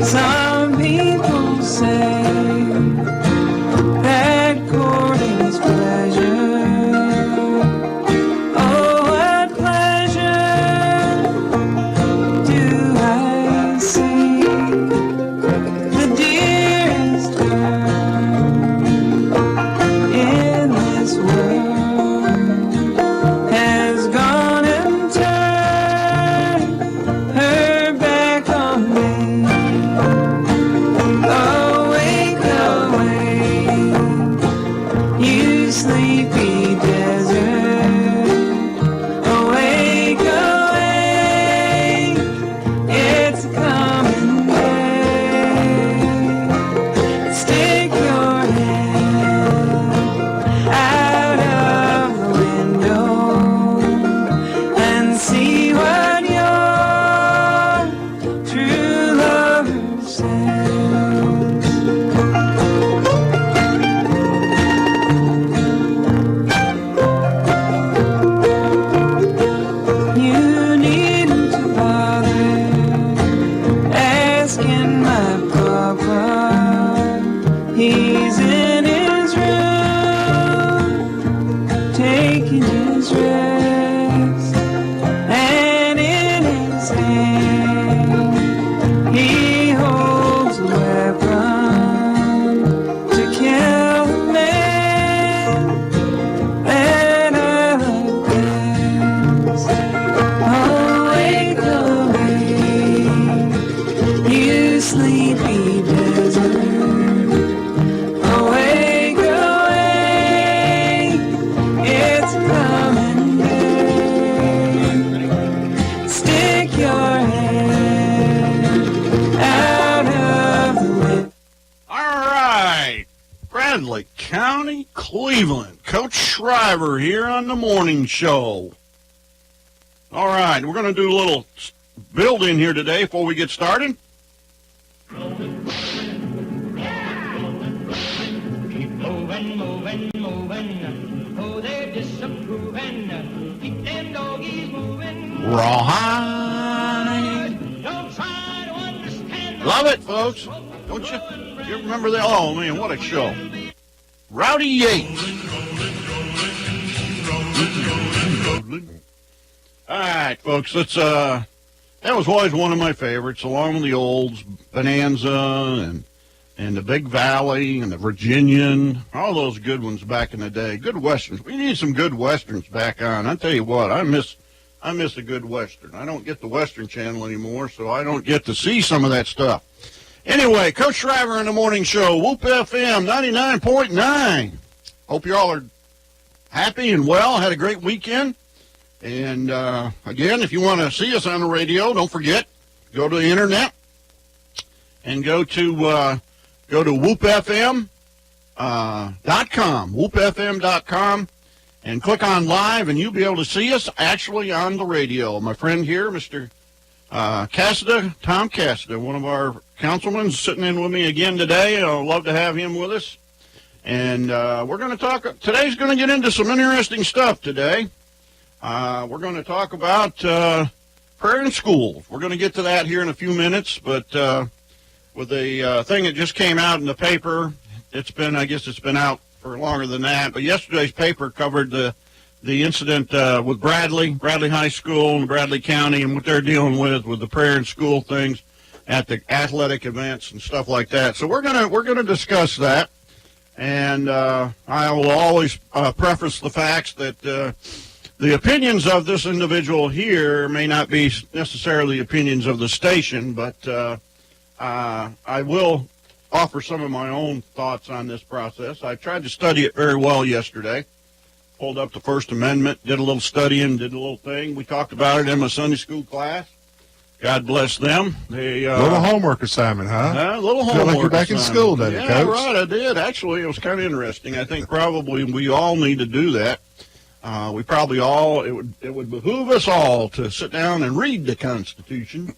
Some people say that courting is pleasure. Oh, what pleasure do I see? The dearest girl in this world has gone and turned her back on me. Awake, awake, you sleepy desert. Awake, awake, it's a coming day. Stick your head out of the window and see what your true lover says. You needn't to bother asking my papa. He's in his room taking his rest, and in his hand he holds a weapon to kill the man that I love best. Awake, awake, you sleepy desert. Awake, awake, it's coming day. Stick your head out of the window. All right, Bradley County, Cleveland. Coach Schriver here on the morning show. All right, we're going to do a little build-in here today before we get started. Keep moving, moving, moving. Oh, they're disapproving. Keep them doggies moving. Rawhide. Don't try to understand. Love it, folks. Don't you? You remember that? Oh, man, what a show. Rowdy Yates. All right, folks, let's, that was always one of my favorites, along with the Olds, Bonanza, and the Big Valley, and the Virginian, all those good ones back in the day. Good Westerns. We need some good Westerns back on. I tell you what, I miss a good Western. I don't get the Western Channel anymore, so I don't get to see some of that stuff. Anyway, Coach Schriver in the morning show, Whoop FM 99.9. Hope you all are happy and well, had a great weekend. And, again, if you want to see us on the radio, don't forget, go to the internet and go to whoopfm.com, whoopfm.com, and click on live, and you'll be able to see us actually on the radio. My friend here, Mr. Cassida, Tom Cassida, one of our councilmen, sitting in with me again today. I'd love to have him with us. And we're going to talk, today's going to get into some interesting stuff today. We're going to talk about prayer in school. We're going to get to that here in a few minutes, but with the thing that just came out in the paper, I guess it's been out for longer than that, but yesterday's paper covered the incident with Bradley High School and Bradley County and what they're dealing with the prayer in school things at the athletic events and stuff like that. So we're gonna discuss that, and I will always preface the facts that the opinions of this individual here may not be necessarily opinions of the station, but I will offer some of my own thoughts on this process. I tried to study it very well yesterday. Pulled up the First Amendment, did a little studying, did a little thing. We talked about it in my Sunday school class. God bless them. They little homework assignment, huh? A little homework. Feel like you're back in school, doesn't it, Yeah, Coach? right. I did. Actually, it was kind of interesting. I think probably we all need to do that. We probably all, it would behoove us all to sit down and read the Constitution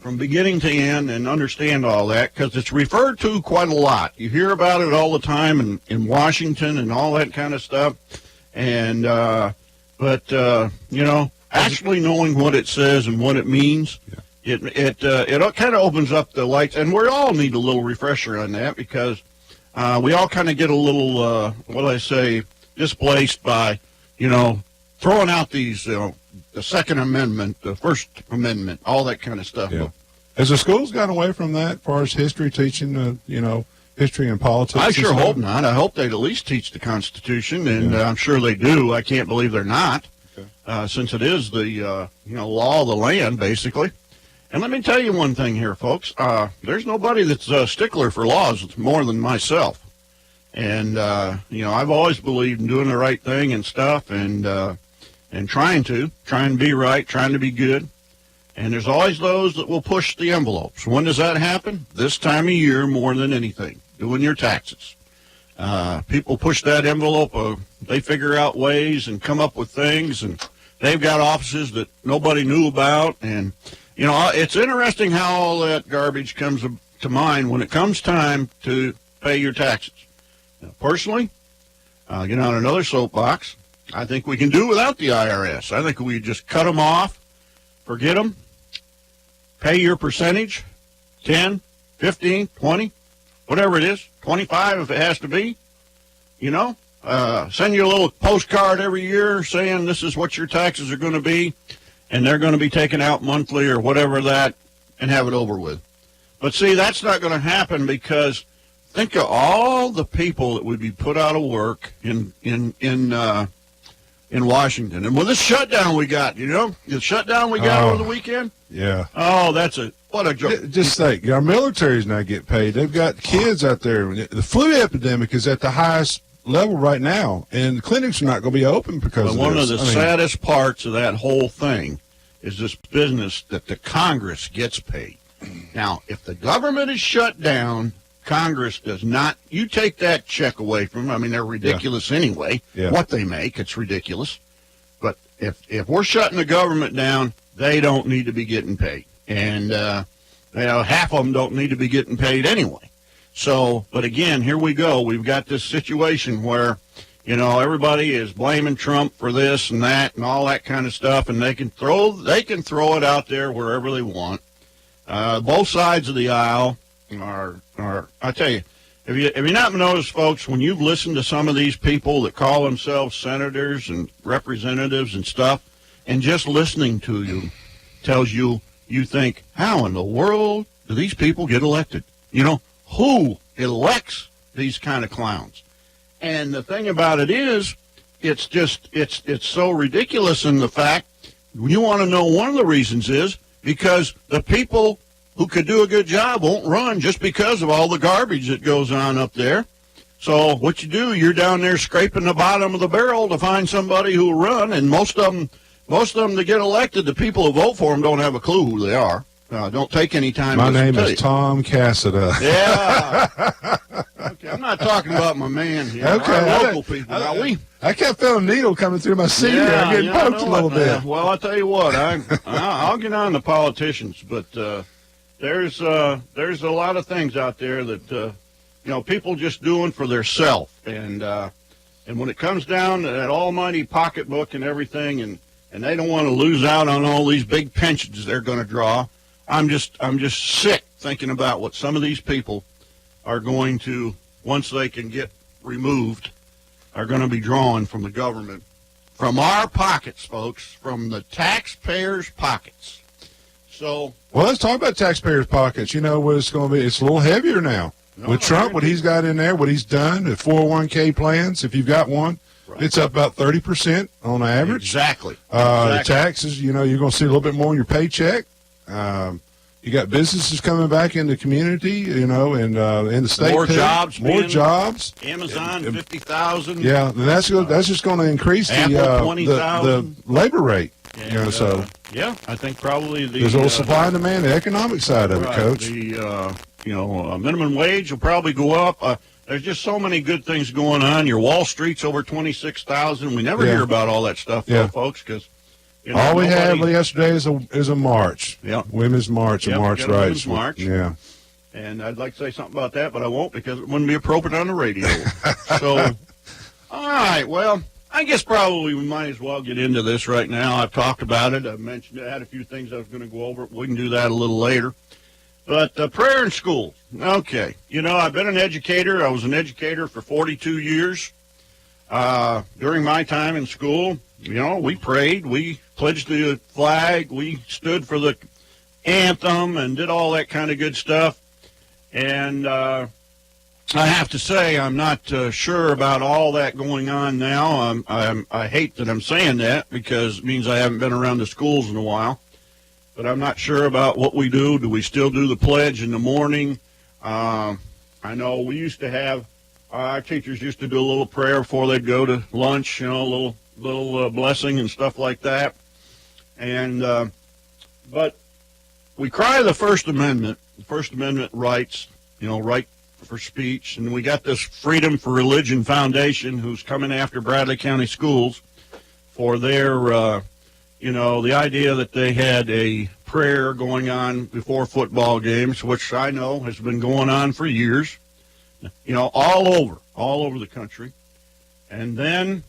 from beginning to end and understand all that, because it's referred to quite a lot. You hear about it all the time in Washington and all that kind of stuff. And, but, actually knowing what it says and what it means it kind of opens up the lights, and we all need a little refresher on that because we all kind of get a little, displaced by, throwing out these, the Second Amendment, the First Amendment, all that kind of stuff. Yeah. Has the schools gotten away from that as far as history teaching, history and politics? I sure hope not. I hope they'd at least teach the Constitution, and I'm sure they do. I can't believe they're not, since it is the, law of the land, basically. And let me tell you one thing here, folks. There's nobody that's a stickler for laws more than myself. And, I've always believed in doing the right thing and stuff and trying to be right, trying to be good. And there's always those that will push the envelopes. When does that happen? This time of year more than anything, doing your taxes. People push that envelope. They figure out ways and come up with things, and they've got offices that nobody knew about. And, it's interesting how all that garbage comes to mind when it comes time to pay your taxes. Now, personally, get on another soapbox. I think we can do without the IRS. I think we just cut them off, forget them, pay your percentage, 10, 15, 20, whatever it is, 25 if it has to be, send you a little postcard every year saying this is what your taxes are going to be, and they're going to be taken out monthly or whatever that, and have it over with. But see, that's not going to happen because think of all the people that would be put out of work in Washington. And with this shutdown we got, the shutdown we got over the weekend. Yeah. Oh, what a joke. Just think, our military's not getting paid. They've got kids out there. The flu epidemic is at the highest level right now, and the clinics are not going to be open because of this. One of the saddest parts of that whole thing is this business that the Congress gets paid. Now, if the government is shut down, Congress does not. You take that check away from them. I mean, they're ridiculous anay. Yeah. What they make, it's ridiculous. But if we're shutting the government down, they don't need to be getting paid. And, half of them don't need to be getting paid anyway. So, but again, here we go. We've got this situation where, everybody is blaming Trump for this and that and all that kind of stuff, and they can throw it out there wherever they want. Both sides of the aisle are I tell you, have you not noticed, folks, when you've listened to some of these people that call themselves senators and representatives and stuff, and just listening to you tells you think, how in the world do these people get elected? Who elects these kind of clowns? And the thing about it is, it's so ridiculous in the fact, you want to know one of the reasons is because the people who could do a good job won't run just because of all the garbage that goes on up there. So what you do, you're down there scraping the bottom of the barrel to find somebody who will run, and most of them that get elected, the people who vote for them don't have a clue who they are. Don't take any time. My name is Tom Cassida. Yeah. Okay, I'm not talking about my man here. Okay, Our local people. I kept feeling a needle coming through my seat here. I'm getting poked a little bit. Well, I'll tell you what. I'll get on the politicians, but there's a lot of things out there that people just doing for their self, and when it comes down to that almighty pocketbook and everything, and they don't want to lose out on all these big pensions they're going to draw. I'm just sick thinking about what some of these people are going to, once they can get removed, are going to be drawing from the government, from our pockets, folks, from the taxpayers' pockets. So, well, let's talk about taxpayers' pockets. What it's going to be? It's a little heavier now. With Trump, what he's got in there, what he's done, the 401k plans, if you've got one, right. It's up about 30% on average. Exactly. The taxes, you're going to see a little bit more in your paycheck. You got businesses coming back in the community, and in the state. More jobs. More jobs. Amazon, 50,000. Yeah, and that's just going to increase the labor rate. And, so. Yeah, I think probably there's a little supply and demand, the economic side of it, Coach. The minimum wage will probably go up. There's just so many good things going on. Your Wall Street's over 26,000. We never hear about all that stuff, though, folks, because all we had yesterday is a march. Yeah, Women's March, and March Rights. March. Yeah. And I'd like to say something about that, but I won't because it wouldn't be appropriate on the radio. So, all right, well, I guess probably we might as well get into this right now. I've talked about it. I've mentioned I had a few things I was going to go over. We can do that a little later. But prayer in schools. Okay. You know, I've been an educator. I was an educator for 42 years. During my time in school, you know, we prayed. We pledged the flag. We stood for the anthem and did all that kind of good stuff. And I have to say, I'm not sure about all that going on now. I hate that I'm saying that because it means I haven't been around the schools in a while. But I'm not sure about what we do. Do we still do the pledge in the morning? I know we used to have, our teachers used to do a little prayer before they'd go to lunch, you know, a little blessing and stuff like that. And but we cry the First Amendment. The First Amendment rights, you know, right for speech. And we got this Freedom for Religion Foundation who's coming after Bradley County schools for their, you know, the idea that they had a prayer going on before football games, which I know has been going on for years, you know, all over the country. And then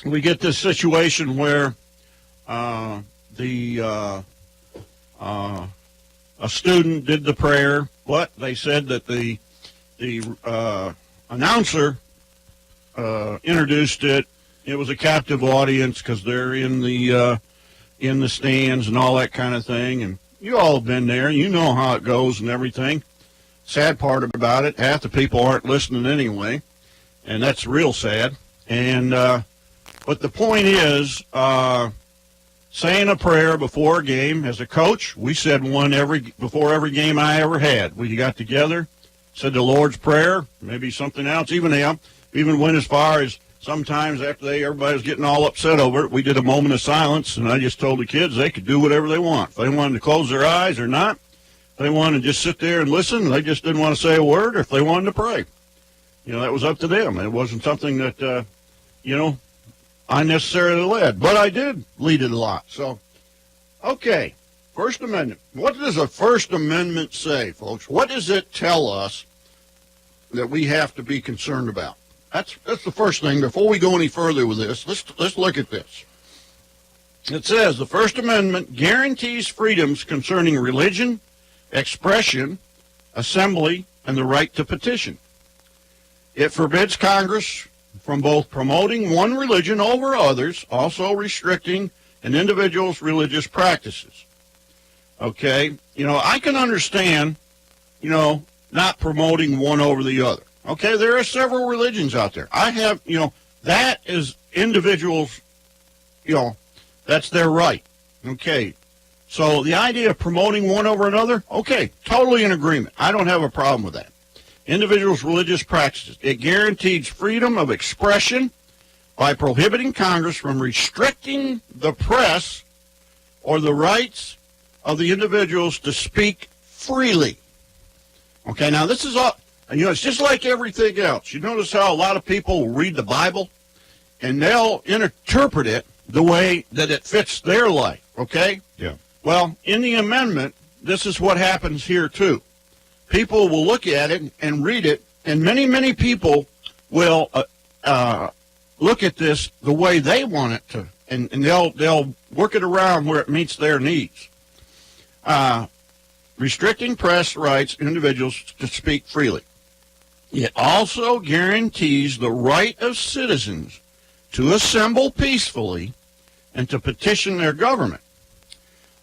we get this situation where a student did the prayer, but they said that the announcer introduced it. It was a captive audience because they're in the stands and all that kind of thing. And you all have been there. You know how it goes and everything. Sad part about it, half the people aren't listening anyway, and that's real sad. And but the point is, saying a prayer before a game. As a coach, we said one before every game I ever had. We got together, said the Lord's Prayer, maybe something else. Even went as far as sometimes after everybody was getting all upset over it, we did a moment of silence, and I just told the kids they could do whatever they want. If they wanted to close their eyes or not, if they wanted to just sit there and listen, they just didn't want to say a word, or if they wanted to pray. You know, that was up to them. It wasn't something that, you know, I necessarily led, but I did lead it a lot. So, okay, First Amendment. What does a First Amendment say, folks? What does it tell us that we have to be concerned about? That's the first thing. Before we go any further with this, let's look at this. It says the First Amendment guarantees freedoms concerning religion, expression, assembly, and the right to petition. It forbids Congress from both promoting one religion over others, also restricting an individual's religious practices. Okay, you know, I can understand, you know, not promoting one over the other. Okay, there are several religions out there. I have, you know, that is individuals, you know, that's their right. Okay, so the idea of promoting one over another, okay, totally in agreement. I don't have a problem with that. Individuals' religious practices. It guarantees freedom of expression by prohibiting Congress from restricting the press or the rights of the individuals to speak freely. Okay, now this is all, you know, it's just like everything else. You notice how a lot of people read the Bible and they'll interpret it the way that it fits their life, okay? Yeah. Well, in the amendment, this is what happens here too. People will look at it and read it, and many, many people will look at this the way they want it to, and they'll work it around where it meets their needs. Restricting press rights individuals to speak freely. It also guarantees the right of citizens to assemble peacefully and to petition their government.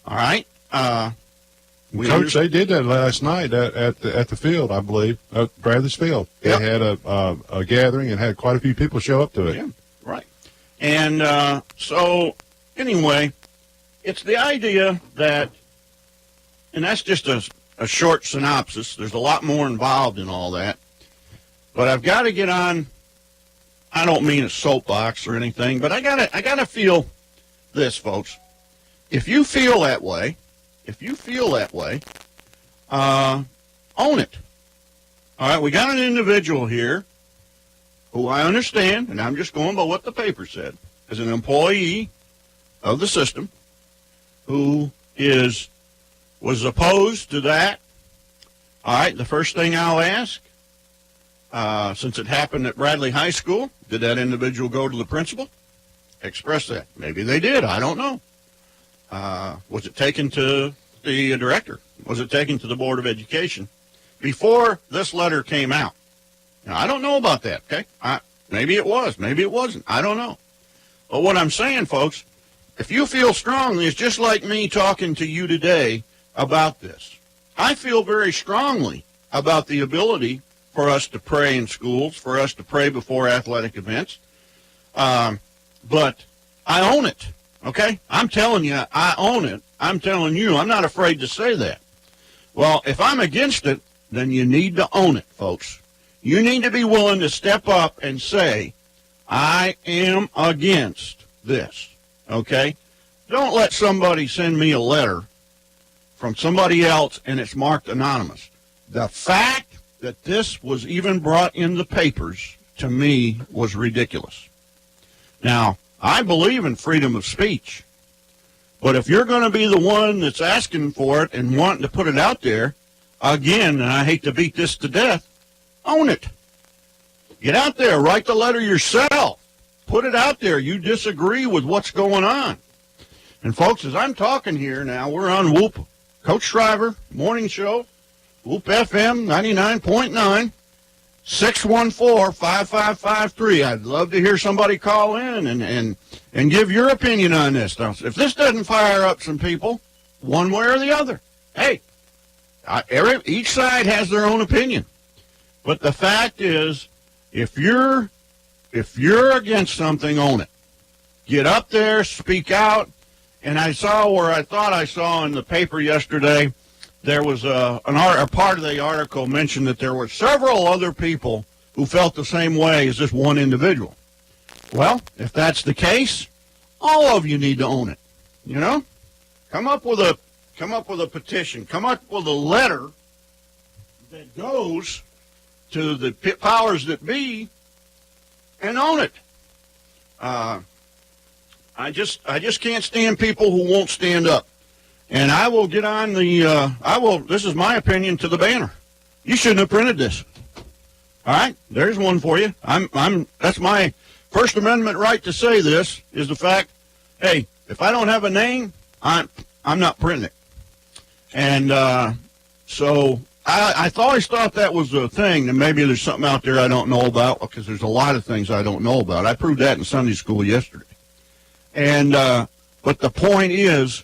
All right? Coach, they did that last night at the field, I believe, at Bradley's Field. They Yep. had a gathering and had quite a few people show up to it. Yeah, right. And so, anyway, it's the idea that, and that's just a short synopsis. There's a lot more involved in all that. But I've got to get on, I don't mean a soapbox or anything, but I gotta feel this, folks. If you feel that way, own it. All right, we got an individual here who I understand, and I'm just going by what the paper said, is an employee of the system who was opposed to that. All right, the first thing I'll ask, since it happened at Bradley High School, did that individual go to the principal? express that. Maybe they did. I don't know. Was it taken to the director? Was it taken to the Board of Education before this letter came out? Now, I don't know about that, okay? Maybe it was. Maybe it wasn't. I don't know. But what I'm saying, folks, if you feel strongly, it's just like me talking to you today about this. I feel very strongly about the ability for us to pray in schools, for us to pray before athletic events. But I own it, okay? I'm telling you, I own it. I'm telling you, I'm not afraid to say that. Well, if I'm against it, then you need to own it, folks. You need to be willing to step up and say, I am against this, okay? Don't let somebody send me a letter from somebody else and it's marked anonymous. The fact that this was even brought in the papers, to me, was ridiculous. Now, I believe in freedom of speech, but if you're going to be the one that's asking for it and wanting to put it out there, again, and I hate to beat this to death, own it. Get out there, write the letter yourself. Put it out there. You disagree with what's going on. And folks, as I'm talking here now, we're on Whoop. Coach Schriver, morning show, Whoop FM 99.9, 614-5553. I'd love to hear somebody call in and give your opinion on this. Now, if this doesn't fire up some people, one way or the other, hey, each side has their own opinion. But the fact is, if you're against something, own it. Get up there, speak out. And I saw where I thought I saw in the paper yesterday, there was a part of the article mentioned that there were several other people who felt the same way as this one individual. Well, if that's the case, all of you need to own it. You know, come up with a petition, come up with a letter that goes to the powers that be and own it. I just can't stand people who won't stand up. And I will get on this is my opinion to the banner. You shouldn't have printed this. All right, there's one for you. That's my First Amendment right to say this, is the fact, hey, if I don't have a name, I'm not printing it. And so I always thought that was a thing, and maybe there's something out there I don't know about, because there's a lot of things I don't know about. I proved that in Sunday school yesterday. And but the point is,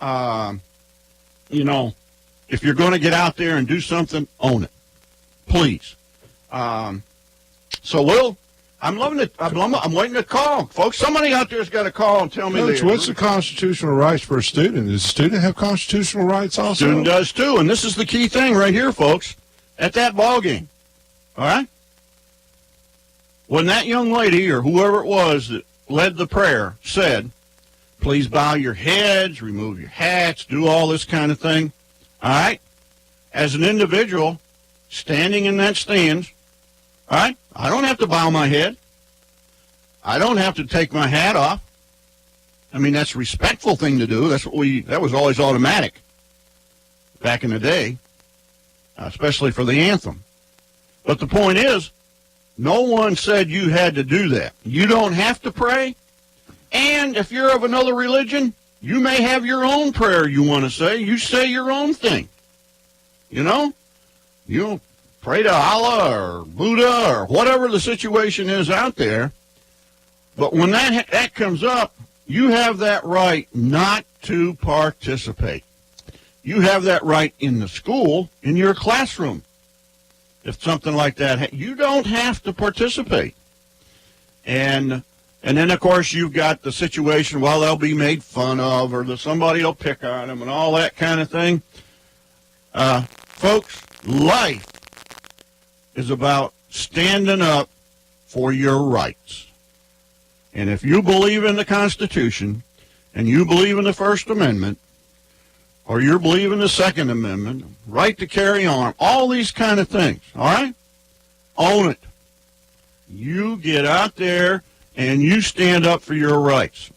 if you're going to get out there and do something, own it, please. I'm loving it. I'm waiting to call, folks. Somebody out there's got to call and tell me. Coach, what's the constitutional rights for a student? Does a student have constitutional rights also? Student does too, and this is the key thing right here, folks. At that ball game, all right, when that young lady or whoever it was that led the prayer said, please bow your heads, remove your hats, do all this kind of thing. All right? As an individual standing in that stands, all right, I don't have to bow my head. I don't have to take my hat off. I mean, that's a respectful thing to do. That was always automatic back in the day, especially for the anthem. But the point is, no one said you had to do that. You don't have to pray. And if you're of another religion, you may have your own prayer you want to say. You say your own thing. You know? You pray to Allah or Buddha or whatever the situation is out there. But when that comes up, you have that right not to participate. You have that right in the school, in your classroom. If something like that, you don't have to participate. And then, of course, you've got the situation, well, they'll be made fun of, or somebody will pick on them and all that kind of thing. Folks, life is about standing up for your rights. And if you believe in the Constitution, and you believe in the First Amendment, or you believe in the Second Amendment, right to carry arms, all these kind of things, all right? Own it. You get out there and you stand up for your rights.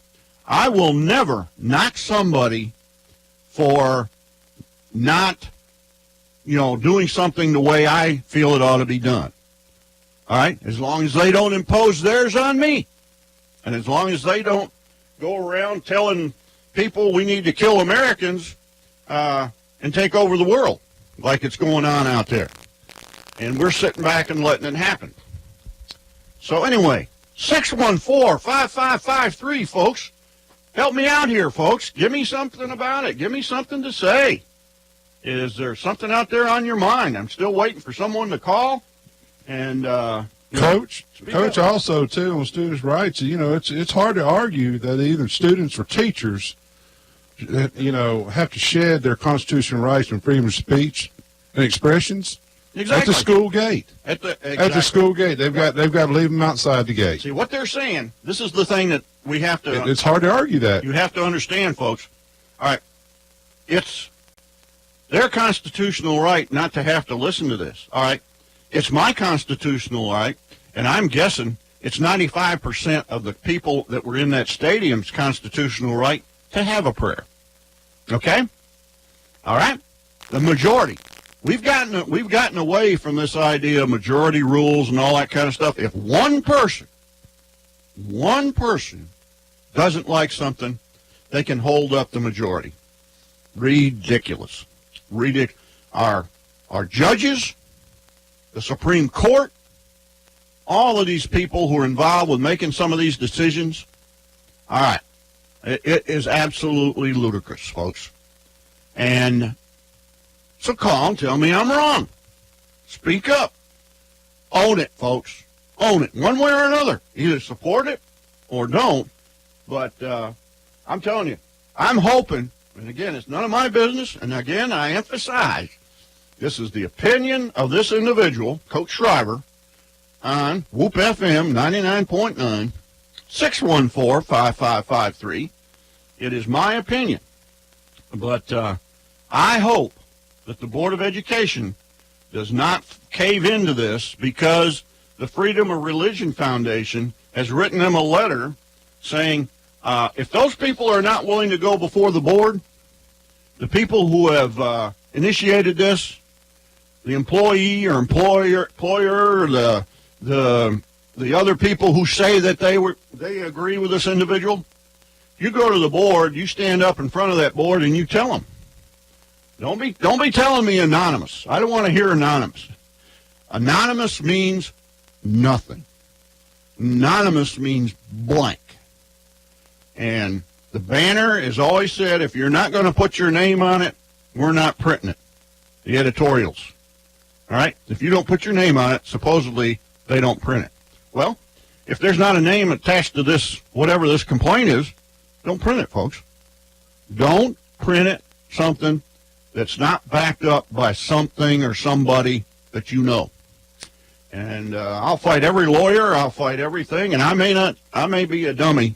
I will never knock somebody for not, doing something the way I feel it ought to be done. All right? As long as they don't impose theirs on me. And as long as they don't go around telling people we need to kill Americans and take over the world like it's going on out there. And we're sitting back and letting it happen. So anyway, 614-5553, folks. Help me out here, folks. Give me something about it. Give me something to say. Is there something out there on your mind? I'm still waiting for someone to call. And Coach, up. also too on students' rights. It's hard to argue that either students or teachers, have to shed their constitutional rights and freedom of speech and expressions Exactly. at the school gate. At the School gate, they've got to leave them outside the gate. See what they're saying. This is the thing that we have to. It's hard to argue that. You have to understand, folks. All right, it's their constitutional right not to have to listen to this. All right, it's my constitutional right, and I'm guessing it's 95% of the people that were in that stadium's constitutional right to have a prayer. Okay, all right, the majority. We've gotten away from this idea of majority rules and all that kind of stuff. If one person doesn't like something, they can hold up the majority. Ridiculous. Our judges, the Supreme Court, all of these people who are involved with making some of these decisions, all right, it is absolutely ludicrous, folks. And so call and tell me I'm wrong. Speak up. Own it, folks. Own it. One way or another. Either support it or don't. But I'm telling you, I'm hoping, and again, it's none of my business, and again, I emphasize, this is the opinion of this individual, Coach Schriver, on Whoop FM 99.9, 614-5553. It is my opinion. But I hope that the Board of Education does not cave into this, because the Freedom of Religion Foundation has written them a letter saying if those people are not willing to go before the board, the people who have initiated this, the employee or employer, or the other people who say that they agree with this individual, you go to the board, you stand up in front of that board, and you tell them. Don't be telling me anonymous. I don't want to hear anonymous. Anonymous means nothing. Anonymous means blank. And the banner has always said, if you're not going to put your name on it, we're not printing it. The editorials. All right? If you don't put your name on it, supposedly they don't print it. Well, if there's not a name attached to this, whatever this complaint is, don't print it, folks. Don't print it, something that's not backed up by something or somebody that you know. And I'll fight every lawyer, I'll fight everything, and I may be a dummy,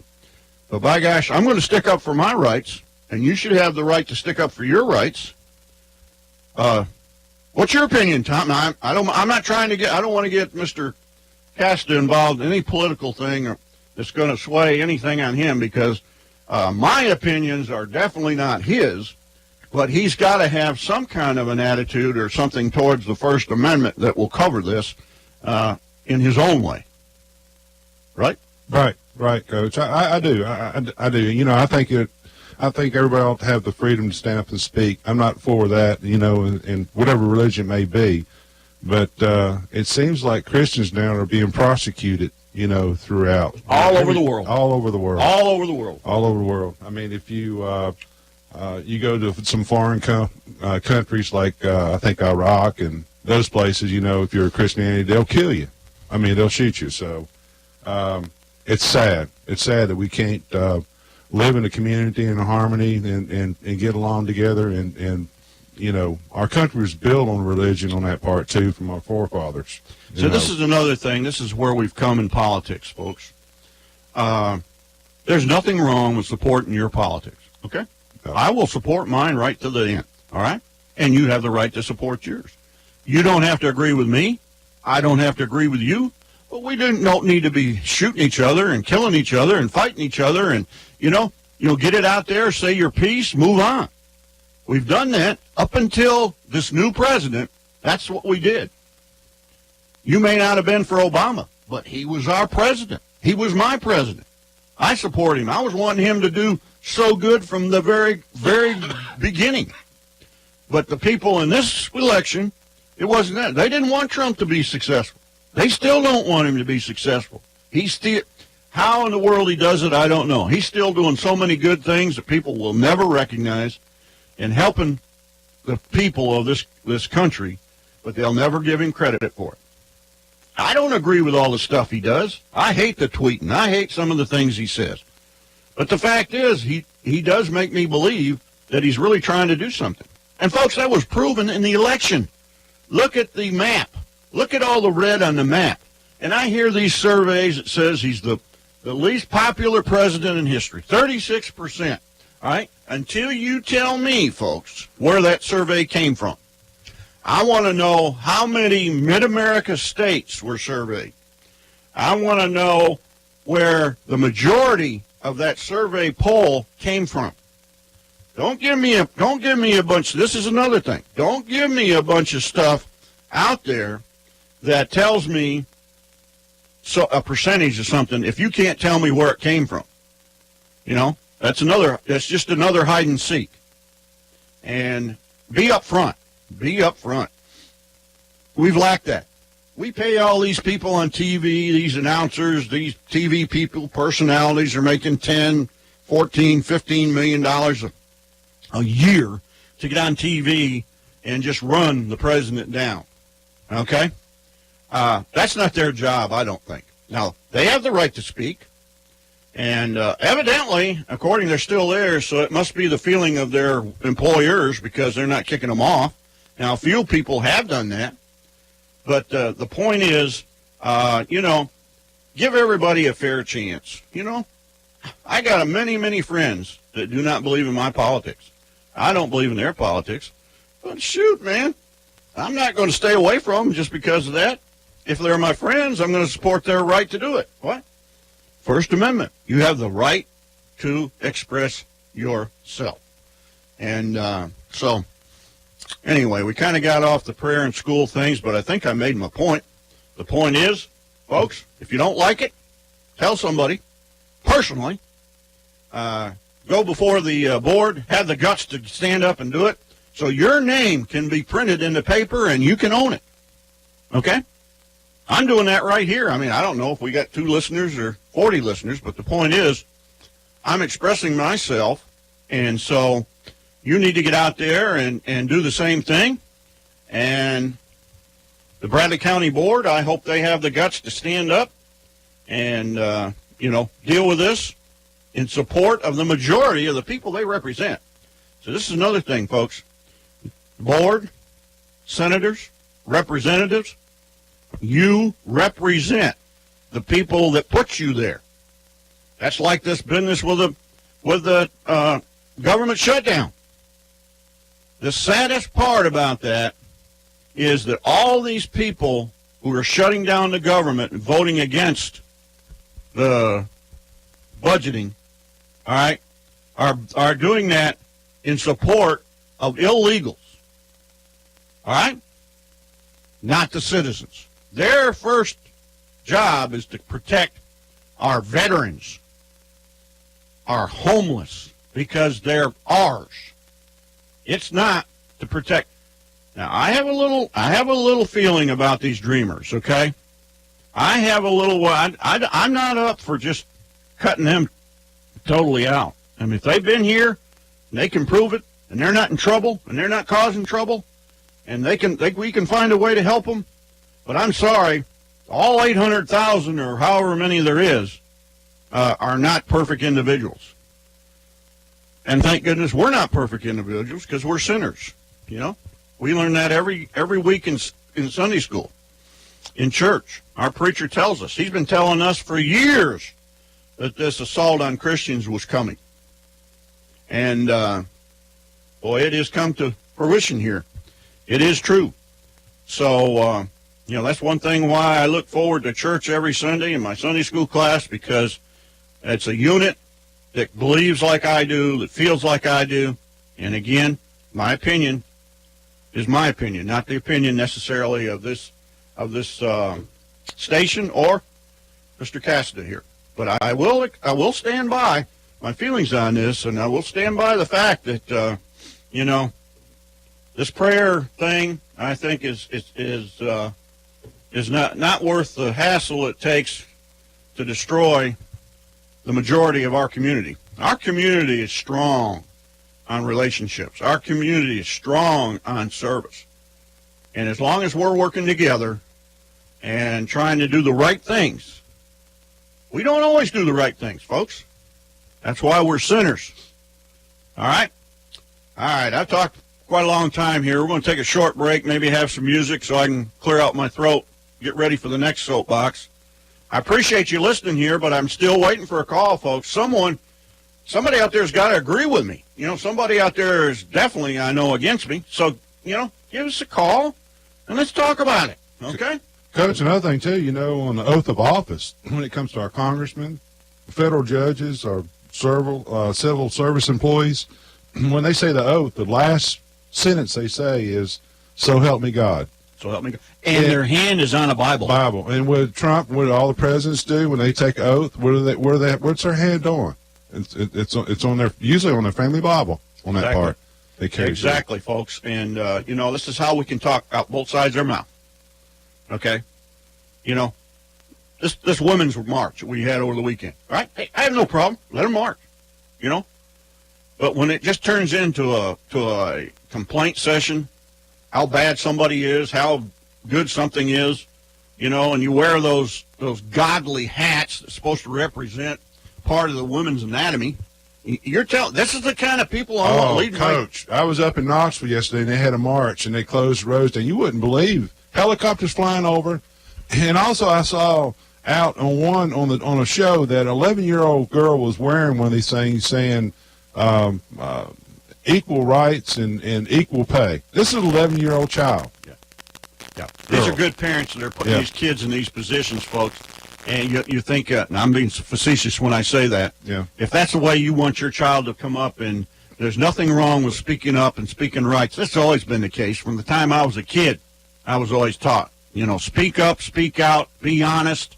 but by gosh, I'm going to stick up for my rights, and you should have the right to stick up for your rights. What's your opinion, Tom? I don't want to get Mr. Casta involved in any political thing that's going to sway anything on him, because my opinions are definitely not his. But he's got to have some kind of an attitude or something towards the First Amendment that will cover this in his own way. Right? Right, Coach. I do. I do. I think everybody ought to have the freedom to stand up and speak. I'm not for that, in whatever religion it may be. But it seems like Christians now are being prosecuted, throughout. All over the world. All over the world. All over the world. All over the world. I mean, if you you go to some foreign countries like I think Iraq and those places, if you're a Christianity, they'll kill you. I mean, they'll shoot you. So it's sad. It's sad that we can't live in a community in a harmony and get along together. And our country was built on religion on that part, too, from our forefathers. So this is another thing. This is where we've come in politics, folks. There's nothing wrong with supporting your politics, okay? I will support mine right to the end, all right? And you have the right to support yours. You don't have to agree with me. I don't have to agree with you. But we don't need to be shooting each other and killing each other and fighting each other and, get it out there, say your piece, move on. We've done that up until this new president. That's what we did. You may not have been for Obama, but he was our president. He was my president. I support him. I was wanting him to do so good from the very, very beginning. But the people in this election, it wasn't that. They didn't want Trump to be successful. They still don't want him to be successful. He's still, how in the world he does it, I don't know. He's still doing so many good things that people will never recognize and helping the people of this country, but they'll never give him credit for it. I don't agree with all the stuff he does. I hate the tweeting. I hate some of the things he says. But the fact is, he does make me believe that he's really trying to do something. And, folks, that was proven in the election. Look at the map. Look at all the red on the map. And I hear these surveys that says he's the least popular president in history, 36%. All right? Until you tell me, folks, where that survey came from. I want to know how many Mid-America states were surveyed. I want to know where the majority of that survey poll came from. Don't give me a bunch. This is another thing. Don't give me a bunch of stuff out there that tells me a percentage of something if you can't tell me where it came from. You know, that's just another hide and seek. And be upfront. Be upfront. We've lacked that. We pay all these people on TV, these announcers, these TV people, personalities are making $10, $14, $15 million a year to get on TV and just run the president down. Okay? That's not their job, I don't think. Now, they have the right to speak. And evidently, according, they're still there, so it must be the feeling of their employers because they're not kicking them off. Now, a few people have done that. But the point is, give everybody a fair chance. You know, I got many, many friends that do not believe in my politics. I don't believe in their politics. But shoot, man, I'm not going to stay away from them just because of that. If they're my friends, I'm going to support their right to do it. What? First Amendment. You have the right to express yourself. And so, anyway, we kind of got off the prayer and school things, but I think I made my point. The point is, folks, if you don't like it, tell somebody personally. Go before the board, have the guts to stand up and do it, so your name can be printed in the paper and you can own it. Okay? I'm doing that right here. I mean, I don't know if we got 2 listeners or 40 listeners, but the point is, I'm expressing myself, and so you need to get out there and do the same thing. And the Bradley County Board, I hope they have the guts to stand up and, deal with this in support of the majority of the people they represent. So this is another thing, folks. Board, senators, representatives, you represent the people that put you there. That's like this business with the government shutdown. The saddest part about that is that all these people who are shutting down the government and voting against the budgeting, all right, are doing that in support of illegals. All right? Not the citizens. Their first job is to protect our veterans, our homeless, because they're ours. It's not to protect. Now, I have a little feeling about these dreamers, okay? I have a little, I'm not up for just cutting them totally out. I mean, if they've been here, and they can prove it, and they're not in trouble, and they're not causing trouble, and we can find a way to help them. But I'm sorry, all 800,000 or however many there is are not perfect individuals. And thank goodness we're not perfect individuals because we're sinners. You know, we learn that every week in Sunday school, in church. Our preacher tells us. He's been telling us for years that this assault on Christians was coming. And, boy, it has come to fruition here. It is true. So, that's one thing why I look forward to church every Sunday in my Sunday school class, because it's a unit that believes like I do, that feels like I do. And again, my opinion is my opinion, not the opinion necessarily of this station or Mr. Cassidy here. But I will stand by my feelings on this, and I will stand by the fact that, this prayer thing, I think, is not worth the hassle it takes to destroy the majority of our community. Our community is strong on relationships. Our community is strong on service. And as long as we're working together and trying to do the right things, we don't always do the right things, folks. That's why we're sinners. All right? All right, I've talked quite a long time here. We're going to take a short break, maybe have some music so I can clear out my throat, get ready for the next soapbox. I appreciate you listening here, but I'm still waiting for a call, folks. Somebody out there's got to agree with me. Somebody out there is definitely, I know, against me. So, give us a call, and let's talk about it, okay? Coach, another thing, too, on the oath of office, when it comes to our congressmen, federal judges, our civil service employees, when they say the oath, the last sentence they say is, "So help me God." So help me God. And their hand is on a Bible. And with Trump, what do all the presidents do when they take an oath? What's their hand on? It's on their, usually on their family Bible, on that part. They carry exactly, folks. And, this is how we can talk out both sides of our mouth. Okay? This women's march we had over the weekend, right? Hey, I have no problem. Let them march, But when it just turns into a complaint session, how bad somebody is, how good something is, and you wear those godly hats that's supposed to represent part of the women's anatomy, you're telling, this is the kind of people I want leading. Coach, I was up in Knoxville yesterday, and they had a march, and they closed the roads down. You wouldn't believe helicopters flying over, and also I saw out on a show that an 11-year-old girl was wearing one of these things saying equal rights and equal pay. This is an 11-year-old child. Yeah. These are good parents that are putting these kids in these positions, folks. And you think, and I'm being facetious when I say that, if that's the way you want your child to come up, and there's nothing wrong with speaking up and speaking rights. That's always been the case. From the time I was a kid, I was always taught, speak up, speak out, be honest,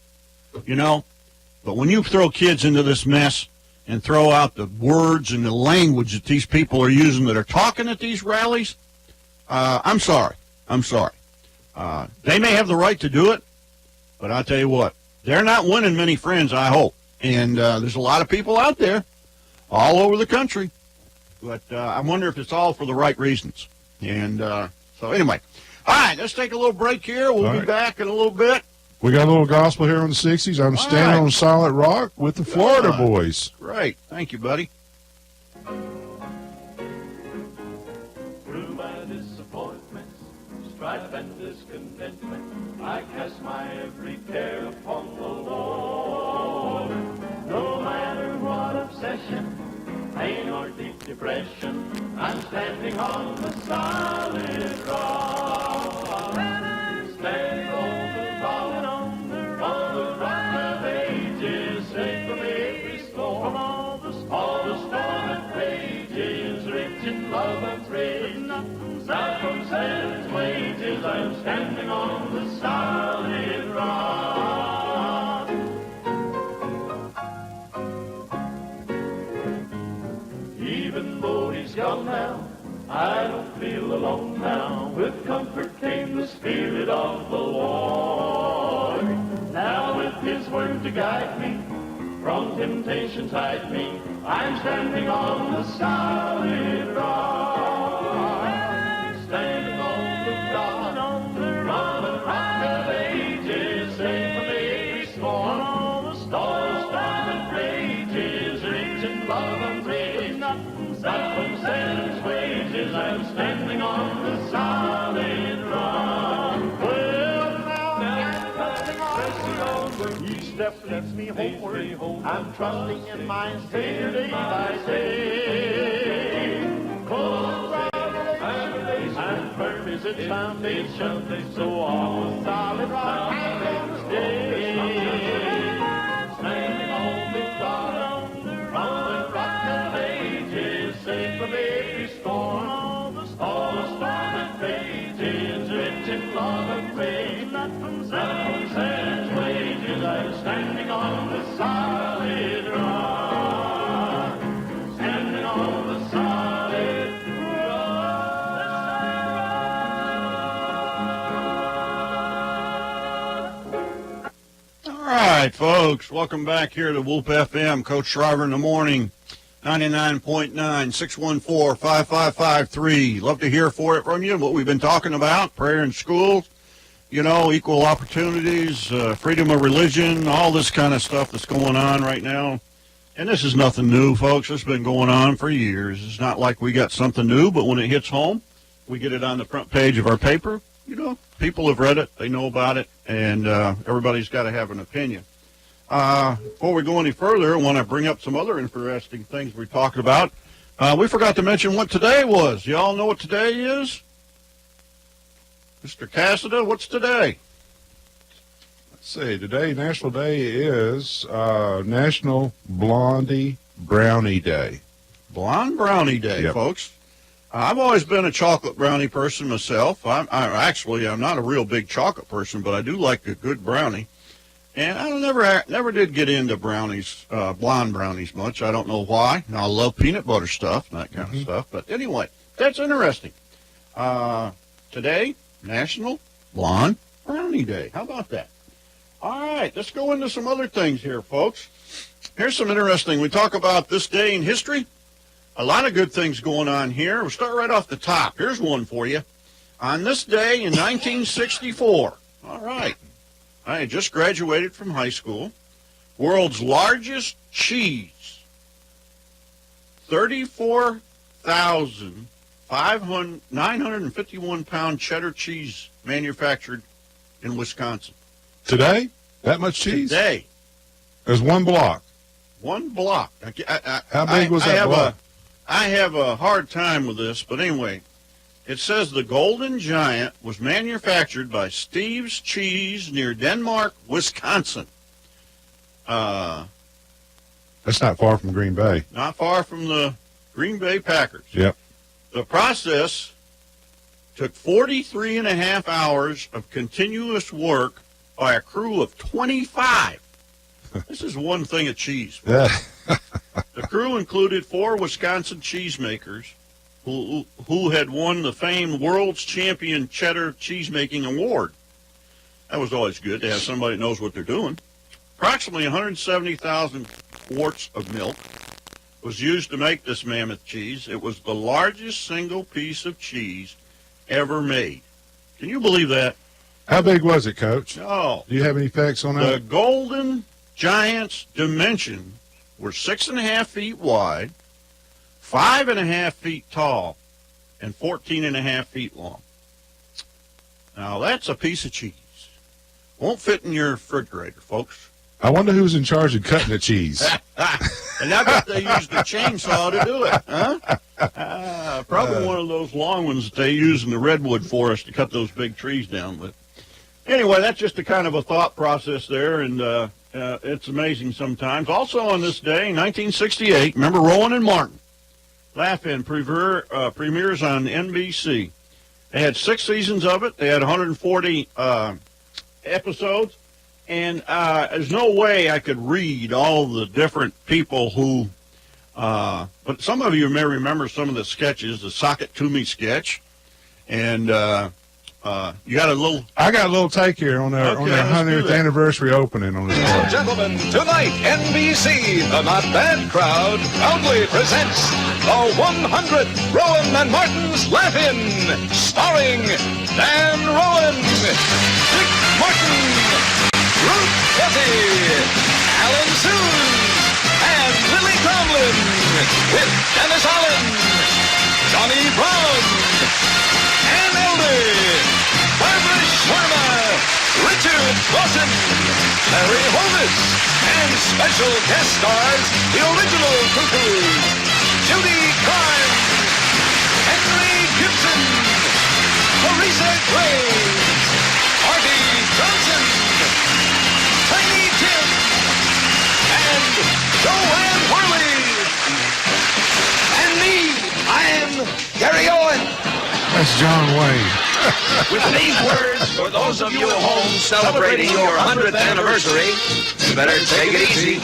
But when you throw kids into this mess and throw out the words and the language that these people are using that are talking at these rallies, I'm sorry. They may have the right to do it, but I'll tell you what, they're not winning many friends, I hope. And there's a lot of people out there all over the country, but I wonder if it's all for the right reasons. And so anyway, all right, let's take a little break here. We'll be back in a little bit. We got a little gospel here on the 60s. I'm standing on solid rock with the Florida boys. Great. Thank you, buddy. Through my disappointments, strife and discontentment, I cast my every care upon the Lord. No matter what obsession, pain or deep depression, I'm standing on the solid rock. Standing on the rock of ages, safe from every storm. All the storm that rages, rich in love and praise. Not from sin's wages, I'm standing on the solid rock. Even though he's gone now, I don't feel alone now. With comfort came the Spirit of the Lord. Now with His word to guide me, from temptations hide me, I'm standing on the solid rock. Standing on the rock of ages, safe from every storm. All the storm that rages, rich in love and praise. Not from sin's wages, I'm standing on the solid rock. Well, now, each step leads me homeward. I'm trusting in my Savior day by day. And firm is its foundation, so on the solid rock I'm gonna stay. Standing on the rock of ages, safe from every storm. All the storm that rages, rich in love and pay, not from sunset's wages. I'm standing on the solid rock, standing on the solid rock. All right, folks, welcome back here to Whoop FM. Coach Schriver in the morning, 99.9, 614-5553. Love to hear from you, what we've been talking about, prayer in schools, equal opportunities, freedom of religion, all this kind of stuff that's going on right now. And this is nothing new, folks. It's been going on for years. It's not like we got something new, but when it hits home, we get it on the front page of our paper. People have read it, they know about it, and everybody's got to have an opinion. Before we go any further, I want to bring up some other interesting things we're talking about. We forgot to mention what today was. Y'all know what today is? Mr. Cassida, what's today? Let's see. Today, National Day is National Blondie Brownie Day. Blonde Brownie Day, Yep. folks. I've always been a chocolate brownie person myself. I'm not a real big chocolate person, but I do like a good brownie. And I never did get into brownies, blonde brownies much. I don't know why. Now, I love peanut butter stuff and that kind of stuff. But anyway, that's interesting. Today, National Blonde Brownie Day. How about that? All right, let's go into some other things here, folks. Here's some interesting. We talk about this day in history. A lot of good things going on here. We'll start right off the top. Here's one for you. On this day in 1964, all right, I had just graduated from high school. World's largest cheese, 34,951-pound cheddar cheese manufactured in Wisconsin. Today? That much cheese? Today, There's one block. one block. How big was that block? I have a hard time with this, but anyway, it says the Golden Giant was manufactured by Steve's Cheese near Denmark, Wisconsin. That's not far from Green Bay. Not far from the Green Bay Packers. Yep. The process took 43 and a half hours of continuous work by a crew of 25. This is one thing of cheese. Yeah. The crew included 4 Wisconsin cheesemakers who had won the famed World's Champion Cheddar Cheesemaking Award. That was always good to have somebody that knows what they're doing. Approximately 170,000 quarts of milk was used to make this mammoth cheese. It was the largest single piece of cheese ever made. Can you believe that? How big was it, Coach? No. Do you have any facts on The that? Golden Giant's dimensions were 6.5 feet wide, 5.5 feet tall, and 14.5 feet long. Now, that's a piece of cheese. Won't fit in your refrigerator, folks. I wonder who's in charge of cutting the cheese. And I bet they used a chainsaw to do it, huh? Probably one of those long ones that they use in the redwood forest to cut those big trees down with. Anyway, that's just a kind of a thought process there, and it's amazing sometimes. Also on this day, 1968, remember Rowan and Martin? Laugh-In premieres on NBC. They had 6 seasons of it. They had 140 episodes. And there's no way I could read all the different people who, but some of you may remember some of the sketches, the Sock It To Me sketch. And you got a little... I got a little take here on their, Okay, let's do 100th that. anniversary opening on this Ladies and park. gentlemen, tonight, NBC, the Not Bad Crowd, proudly presents the 100th Rowan and Martin's Laugh-In, starring Dan Rowan, Dick Martin, Ruth Buzzy, Alan Suze, and Lily Tomlin, with Dennis Allen, Johnny Brown, Ann Elder, Barbara Sharma, Richard Lawson, Larry Holmes, and special guest stars, the original Cuckoos, Judy Carnes, Henry Gibson, Teresa Graves, Artie Johnson, Tiny Tim, and Joanne Worley. And me, I am Gary Owen. That's John Wayne. With these words, for those of you at home celebrating your 100th anniversary, you better take it easy.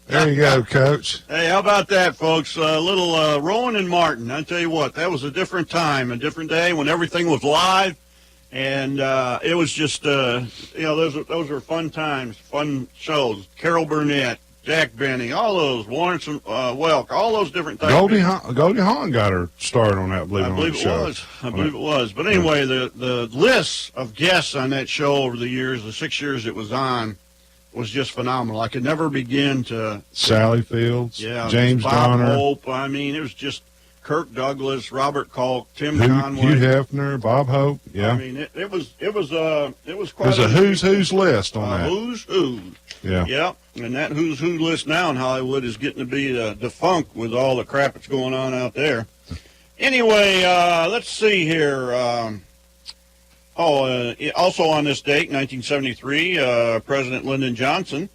There you go, Coach. Hey, how about that, folks? A little Rowan and Martin. I tell you what, that was a different time, a different day when everything was live, and it was just, those were fun times, fun shows. Carol Burnett, Jack Benny, all those, Lawrence Welk, all those different types. Goldie Hawn got her started on that. I believe it was. But anyway, the list of guests on that show over the years, the 6 years it was on, was just phenomenal. I could never begin to. Sally Fields, James Bob Donner, Hope. I mean, it was just Kirk Douglas, Robert Culp, Tim Conway, Hugh Hefner, Bob Hope. Yeah, I mean, it was quite. There's a who's list on that. Who's who. Yeah. Yep. And that who's who list now in Hollywood is getting to be defunct with all the crap that's going on out there. Anyway, let's see here. Also on this date, 1973, President Lyndon Johnson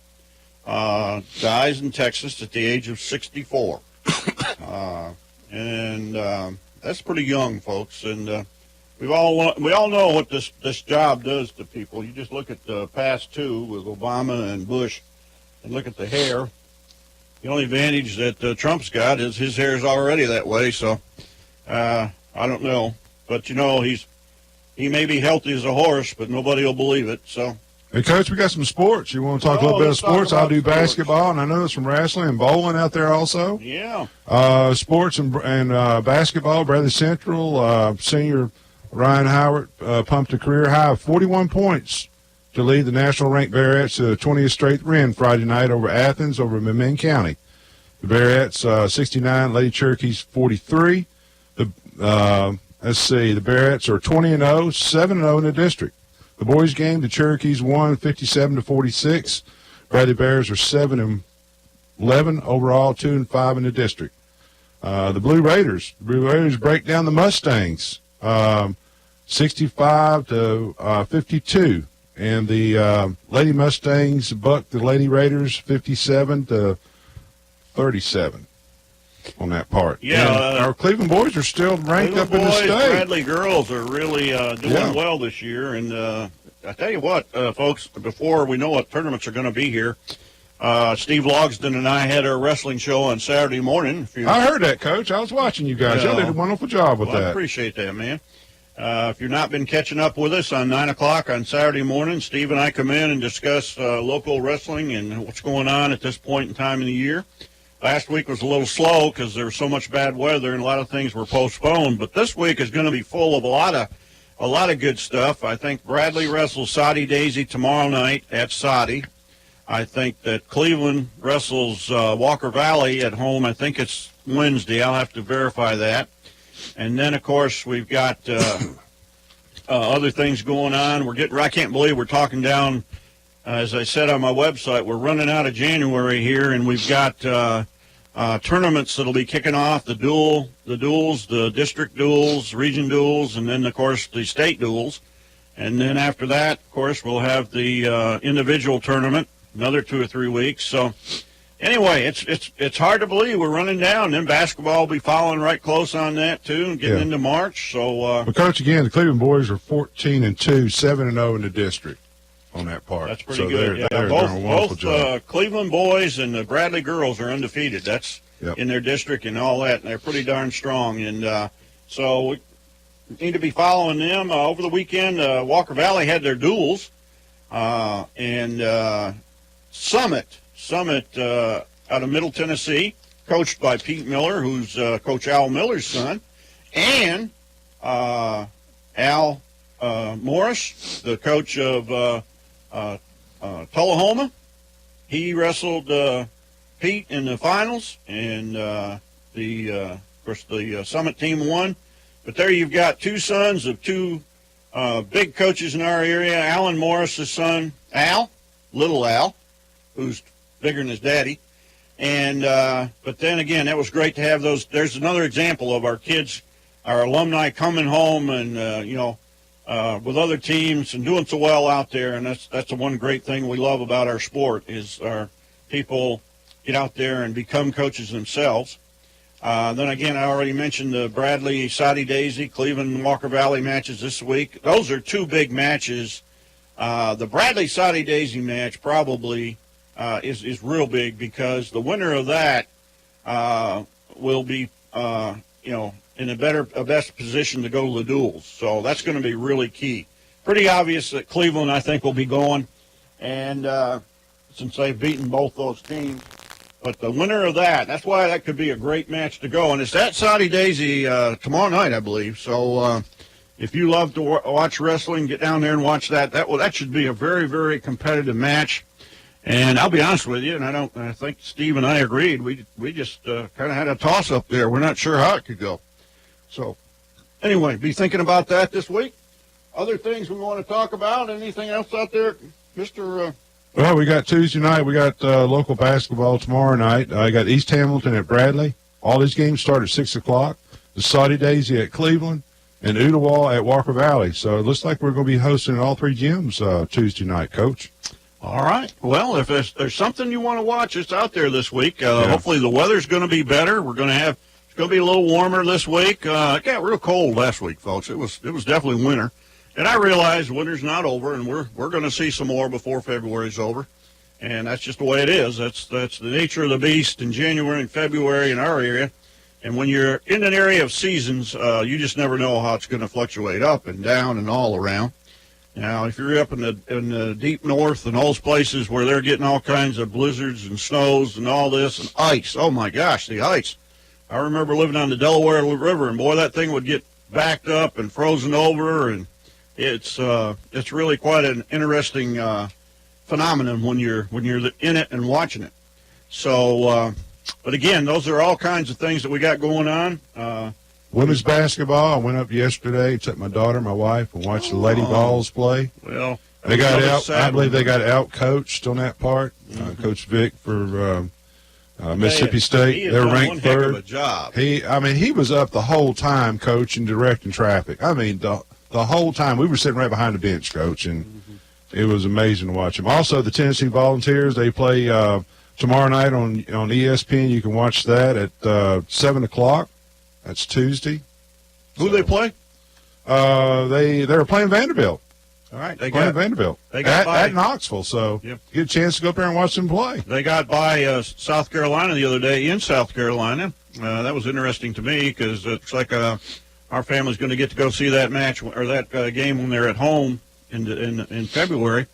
dies in Texas at the age of 64. And that's pretty young, folks. And we all know what this job does to people. You just look at the past two with Obama and Bush and look at the hair. The only advantage that Trump's got is his hair is already that way. So I don't know. But, he may be healthy as a horse, but nobody will believe it. So, hey, Coach, we got some sports. You want to talk a little bit of sports? I'll do basketball, and I know there's some wrestling and bowling out there also. Yeah. Sports and basketball, Bradley Central, senior Ryan Howard pumped a career high of 41 points to lead the national-ranked Bearets to the 20th straight win Friday night over Athens over McMinn County. The Bearets 69, Lady Cherokees 43. Let's see, the Bearets are 20-0, 7-0 in the district. The boys' game, the Cherokees won 57-46. Bradley Bears are 7-11 overall, 2-5 in the district. The Blue Raiders break down the Mustangs, 65-52, and the Lady Mustangs buck the Lady Raiders 57-37. On that part. Yeah. Our Cleveland boys are still ranked up in the state. Bradley girls are really doing well this year. And I tell you what, folks, before we know what tournaments are going to be here, Steve Logsdon and I had our wrestling show on Saturday morning. I heard that, Coach. I was watching you guys. Y'all did a wonderful job with that. I appreciate that, man. If you've not been catching up with us on 9 o'clock on Saturday morning, Steve and I come in and discuss local wrestling and what's going on at this point in time in the year. Last week was a little slow because there was so much bad weather and a lot of things were postponed. But this week is going to be full of a lot of good stuff. I think Bradley wrestles Soddy Daisy tomorrow night at Soddy. I think that Cleveland wrestles Walker Valley at home. I think it's Wednesday. I'll have to verify that. And then, of course, we've got other things going on. I can't believe we're talking down. As I said on my website, we're running out of January here, and we've got tournaments that'll be kicking off, the duels, the district duels, region duels, and then, of course, the state duels. And then after that, of course, we'll have the individual tournament, another 2 or 3 weeks. So anyway, it's hard to believe we're running down. Then basketball will be following right close on that, too, and getting into March. So, but, Coach, again, the Cleveland boys are 14-2, 7-0 in the district. On that part. That's pretty good. They're doing a wonderful job. Cleveland boys and the Bradley girls are undefeated. That's in their district and all that, and they're pretty darn strong. And so we need to be following them. Over the weekend, Walker Valley had their duels, and Summit out of Middle Tennessee, coached by Pete Miller, who's Coach Al Miller's son, and Al Morris, the coach of Tullahoma. He wrestled Pete in the finals, and of course the Summit team won. But there you've got two sons of two big coaches in our area. Alan Morris's son, Al, little Al, who's bigger than his daddy. And but then again, that was great to have those. There's another example of our kids, our alumni coming home and with other teams and doing so well out there. And that's the one great thing we love about our sport is our people get out there and become coaches themselves. Then again, I already mentioned the Bradley, Soddy Daisy, Cleveland, Walker Valley matches this week. Those are two big matches. The Bradley, Soddy Daisy match probably is real big because the winner of that will be, in a best position to go to the duels. So that's going to be really key. Pretty obvious that Cleveland, I think, will be going, and since they've beaten both those teams. But the winner of that's why that could be a great match to go. And it's at Soddy Daisy tomorrow night, I believe. So if you love to watch wrestling, get down there and watch that. That should be a very, very competitive match. And I'll be honest with you, and I think Steve and I agreed. We just kind of had a toss-up there. We're not sure how it could go. So anyway, be thinking about that this week. Other things we want to talk about? Anything else out there, Mr. Well, we got Tuesday night. We got local basketball tomorrow night. I got East Hamilton at Bradley. All these games start at 6 o'clock. The Soddy Daisy at Cleveland and Ooltewah at Walker Valley. So it looks like we're going to be hosting all three gyms Tuesday night, Coach. All right. Well, if there's something you want to watch, it's out there this week. Hopefully the weather's going to be better. It's going to be a little warmer this week. It got real cold last week, folks. It was definitely winter. And I realize winter's not over, and we're going to see some more before February's over, and that's just the way it is. That's the nature of the beast in January and February in our area. And when you're in an area of seasons, you just never know how it's going to fluctuate up and down and all around. Now, if you're up in the deep north and those places where they're getting all kinds of blizzards and snows and all this and ice, oh my gosh, the ice! I remember living on the Delaware River, and boy, that thing would get backed up and frozen over and. It's really quite an interesting phenomenon when you're in it and watching it. So, but again, those are all kinds of things that we got going on. Women's basketball. I went up yesterday, took my daughter, my wife, and watched the Lady Balls play. Well, they got out. I believe they got out coached on that part. Coach Vic for Mississippi State. They were ranked third. Heck of a job. He was up the whole time coaching, directing traffic. I mean, the whole time. We were sitting right behind the bench, Coach, and it was amazing to watch them. Also, the Tennessee Volunteers, they play tomorrow night on ESPN. You can watch that at 7 o'clock. That's Tuesday. Who do they play? They were playing Vanderbilt. All right. Vanderbilt. They got by. At Knoxville, so yep. Get a chance to go up there and watch them play. They got by South Carolina the other day in South Carolina. That was interesting to me because it's like our family's going to get to go see that match or that game when they're at home in February,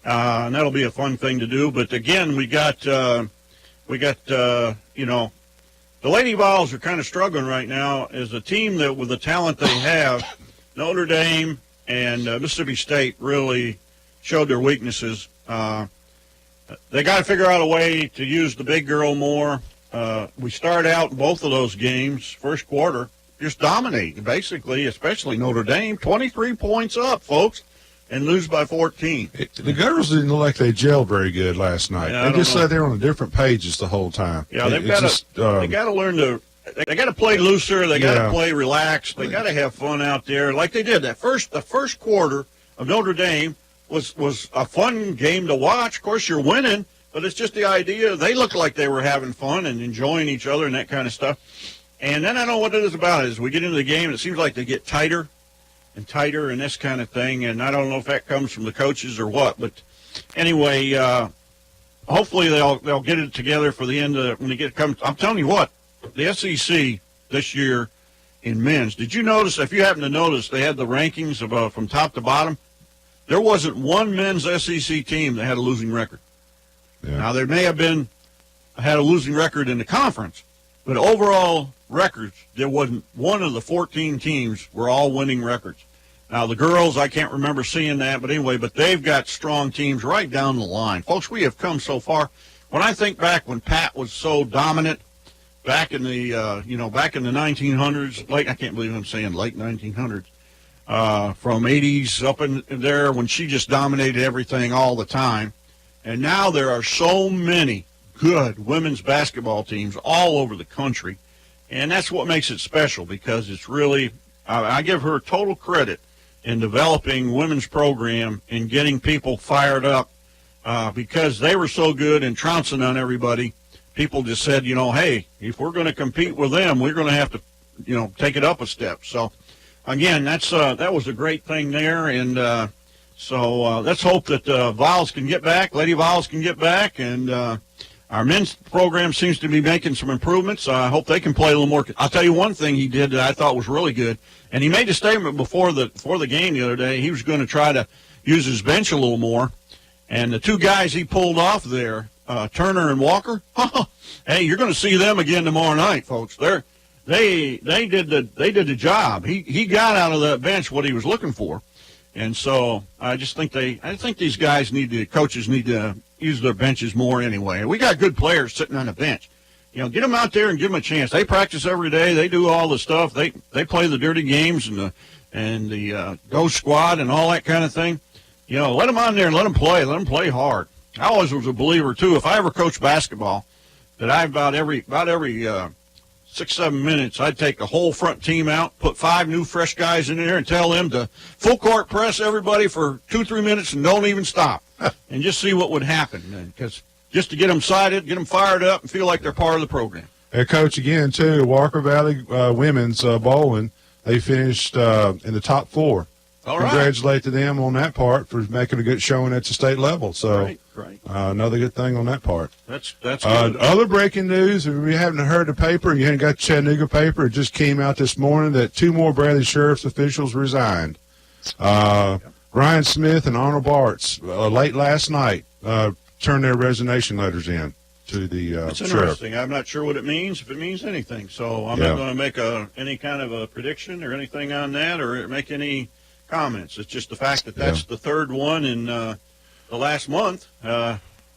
and that'll be a fun thing to do. But again, we got the Lady Vols are kind of struggling right now as a team that with the talent they have. Notre Dame and Mississippi State really showed their weaknesses. They got to figure out a way to use the big girl more. We start out in both of those games first quarter. Just dominate, basically, especially Notre Dame. 23 points up, folks, and lose by 14. The girls didn't look like they gelled very good last night. Yeah, they just sat there on different pages the whole time. Yeah, they got to learn to. They got to play looser. They got to play relaxed. They got to have fun out there, like they did. The first quarter of Notre Dame was a fun game to watch. Of course, you're winning, but it's just the idea. They looked like they were having fun and enjoying each other and that kind of stuff. And then I know what it is about it. As we get into the game, it seems like they get tighter and tighter and this kind of thing. And I don't know if that comes from the coaches or what. But anyway, hopefully they'll get it together for the end of when they come. I'm telling you what, the SEC this year in men's. Did you notice? If you happen to notice, they had the rankings of from top to bottom. There wasn't one men's SEC team that had a losing record. Yeah. Now there may have had a losing record in the conference, but overall records, there wasn't one of the 14 teams were all winning records. Now, the girls, I can't remember seeing that, but anyway, but they've got strong teams right down the line. Folks, we have come so far. When I think back when Pat was so dominant back in the, back in the 1900s, I can't believe I'm saying late 1900s, from 80s up in there when she just dominated everything all the time. And now there are so many good women's basketball teams all over the country. And that's what makes it special because it's really, I give her total credit in developing women's program and getting people fired up because they were so good and trouncing on everybody. people just said, hey, if we're going to compete with them, we're going to have to, take it up a step. So, again, that was a great thing there, and so let's hope that Vols can get back, Lady Vols can get back, and our men's program seems to be making some improvements. I hope they can play a little more. I'll tell you one thing he did that I thought was really good, and he made a statement before the game the other day. He was going to try to use his bench a little more, and the two guys he pulled off there, Turner and Walker, hey, you're going to see them again tomorrow night, folks. They did the job. He got out of that bench what he was looking for. And so I think these guys coaches need to use their benches more anyway. We got good players sitting on the bench. Get them out there and give them a chance. They practice every day. They do all the stuff. They play the dirty games and the ghost squad and all that kind of thing. Let them on there and let them play. Let them play hard. I always was a believer too. If I ever coached basketball, that I about every 6-7 minutes, I'd take the whole front team out, put 5 new fresh guys in there, and tell them to full court press everybody for 2-3 minutes and don't even stop, and just see what would happen. Because just to get them excited, get them fired up, and feel like they're part of the program. Hey, Coach, again, too, Walker Valley women's bowling, they finished in the top 4. All right. Congratulate to them on that part for making a good showing at the state level. So, right. Another good thing on that part. That's good. Other breaking news, if you haven't heard the paper, you haven't got the Chattanooga paper, it just came out this morning that 2 more Bradley Sheriff's officials resigned. Brian Smith and Arnold Bartz, late last night, turned their resignation letters in to the That's sheriff. interesting. I'm not sure what it means, if it means anything. So I'm not going to make any kind of a prediction or anything on that or make any comments. It's just the fact that that's the third one in the last month.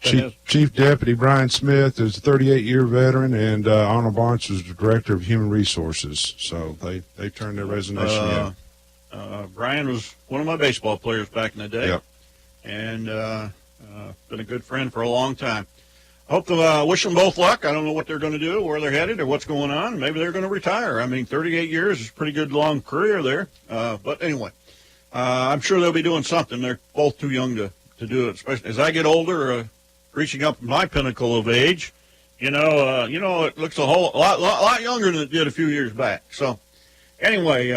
Chief Deputy Brian Smith is a 38-year veteran, and Arnold Barnes was the Director of Human Resources. So they turned their resignation in. Brian was one of my baseball players back in the day, and been a good friend for a long time. Hope to wish them both luck. I don't know what they're going to do, where they're headed, or what's going on. Maybe they're going to retire. I mean, 38 years is a pretty good long career there. But anyway, I'm sure they'll be doing something. They're both too young to do it, especially as I get older, reaching up my pinnacle of age. It looks a lot younger than it did a few years back. So anyway,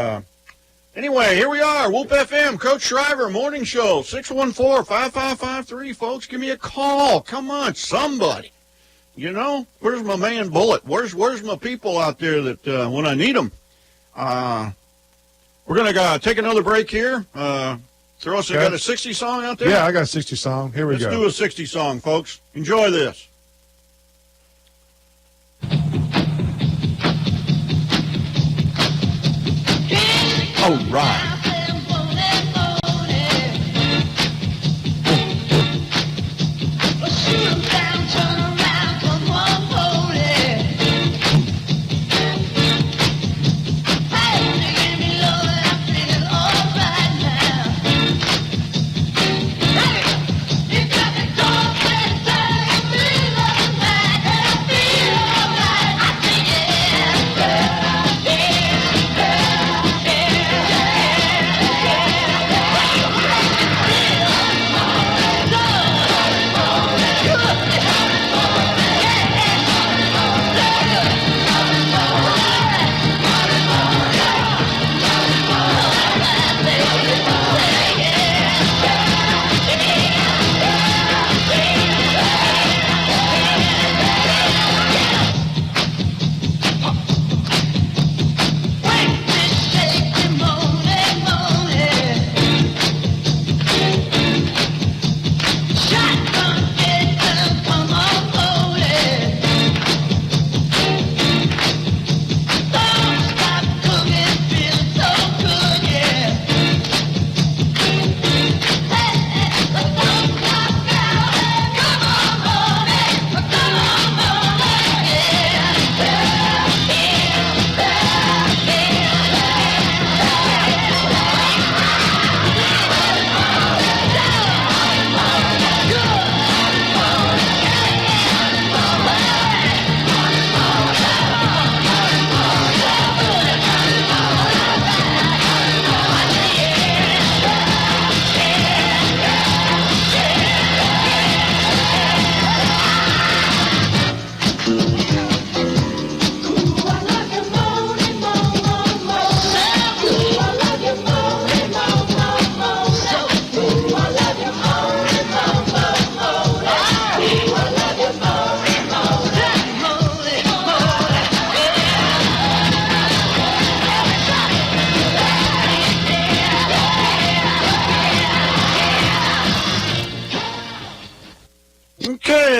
here we are, Whoop FM, Coach Schriver, morning show, 614-5553, folks. Give me a call. Come on, somebody. Where's my man Bullet? Where's my people out there that when I need them? We're going to take another break here. Throw us, got a 60 song out there? Yeah, I got a 60 song. Here we go. Let's do a 60 song, folks. Enjoy this. All right.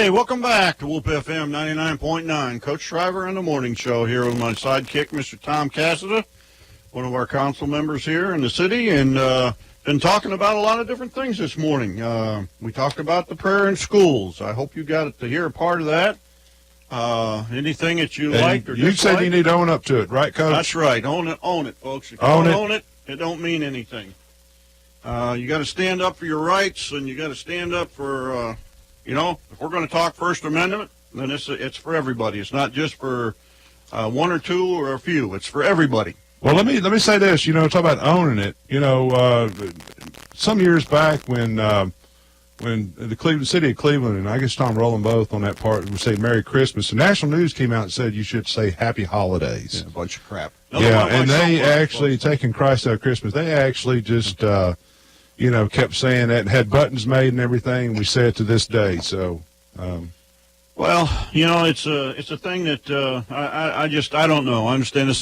Hey, welcome back to Whoop FM 99.9. Coach Schriver and the Morning Show here with my sidekick, Mr. Tom Cassida, one of our council members here in the city, and been talking about a lot of different things this morning. We talked about the prayer in schools. I hope you got to hear a part of that. Anything that you liked or you disliked? said you need to own up to it, right, Coach? That's right. Own it, folks. If you Own don't it. own it, it don't mean anything. You got to stand up for your rights, and you got to stand up for, if we're going to talk First Amendment, then it's for everybody. It's not just for one or two or a few. It's for everybody. Well, let me say this. Talk about owning it. Some years back when the city of Cleveland, and I guess Tom Rowland both on that part, would say Merry Christmas, the national news came out and said you should say Happy Holidays. Yeah, a bunch of crap. And they actually, taking Christ out of Christmas, they actually just, kept saying that and had buttons made and everything. We say it to this day. So, well, it's a thing that I don't know. I understand it's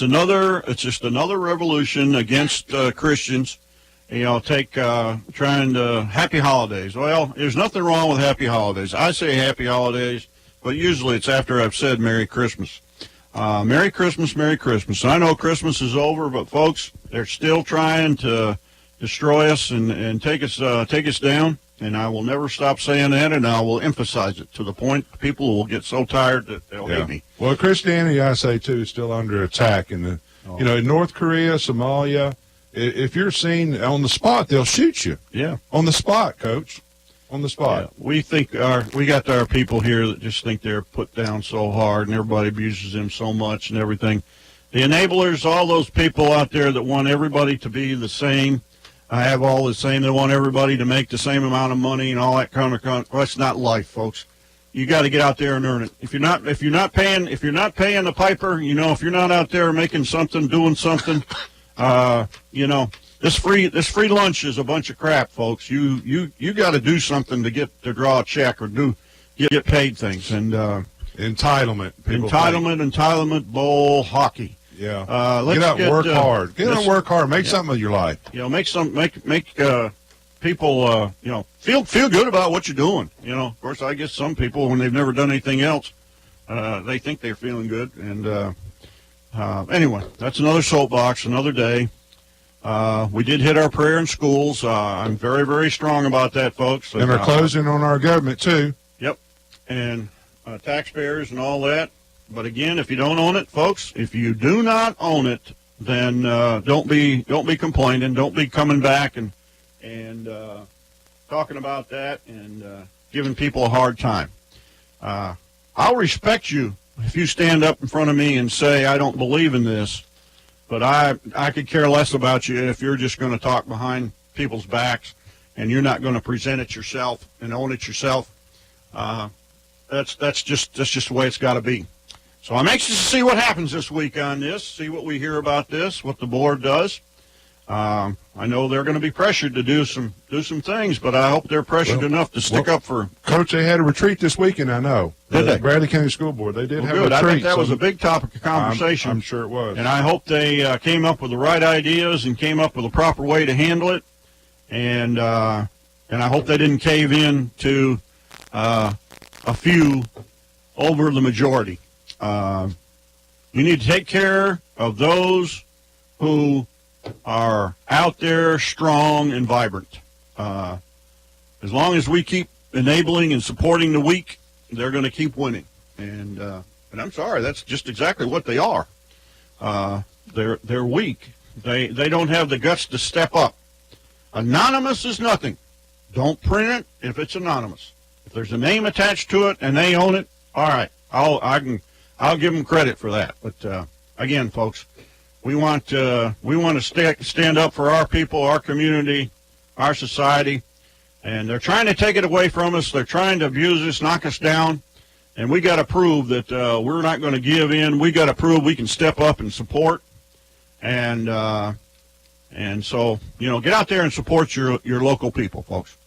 just another revolution against Christians. Trying to Happy Holidays. Well, there's nothing wrong with Happy Holidays. I say Happy Holidays, but usually it's after I've said Merry Christmas. Merry Christmas, Merry Christmas. I know Christmas is over, but folks, they're still trying to destroy us and take us down. And I will never stop saying that, and I will emphasize it to the point people will get so tired that they'll hate me. Well, Christianity, I say too, is still under attack. And in North Korea, Somalia, if you're seen on the spot, they'll shoot you. Yeah, on the spot, Coach. On the spot. Yeah. We got our people here that just think they're put down so hard, and everybody abuses them so much and everything. The enablers, all those people out there that want everybody to be the same, have all the same. They want everybody to make the same amount of money and all that kind of. Well, that's not life, folks. You got to get out there and earn it. If you're not paying the piper, if you're not out there making something, doing something. This free lunch is a bunch of crap, folks. You got to do something to draw a check or get paid things. And entitlement, bull, hockey. Yeah. Let's get out and work hard. Get out and work hard. Make something of your life. Make people feel good about what you're doing. Of course, I guess some people, when they've never done anything else, they think they're feeling good. And anyway, that's another soapbox, another day. We did hit our prayer in schools. I'm very, very strong about that, folks. And we're closing on our government, too. Yep. And taxpayers and all that. But again, if you don't own it, folks, if you do not own it, then don't be complaining. Don't be coming back and talking about that and giving people a hard time. I'll respect you if you stand up in front of me and say, I don't believe in this, but I could care less about you if you're just going to talk behind people's backs and you're not going to present it yourself and own it yourself. That's just the way it's got to be. So I'm anxious to see what happens this week on this, see what we hear about this, what the board does. I know they're going to be pressured to do some things, but I hope they're pressured enough to stick up for. Coach, they had a retreat this weekend, I know. Did they? Bradley County School Board. They did have a retreat. I think that was a big topic of conversation. I'm sure it was. And I hope they came up with the right ideas and came up with a proper way to handle it. And I hope they didn't cave in to a few over the majority. We need to take care of those who are out there strong and vibrant. As long as we keep enabling and supporting the weak, they're going to keep winning. And I'm sorry, that's just exactly what they are. They're weak. They don't have the guts to step up. Anonymous is nothing. Don't print it if it's anonymous. If there's a name attached to it and they own it, all right, I'll give them credit for that. But again, folks, we want to stand up for our people, our community, our society, and they're trying to take it away from us. They're trying to abuse us, knock us down, and we got to prove that we're not going to give in. We got to prove we can step up and support, and so get out there and support your local people, folks.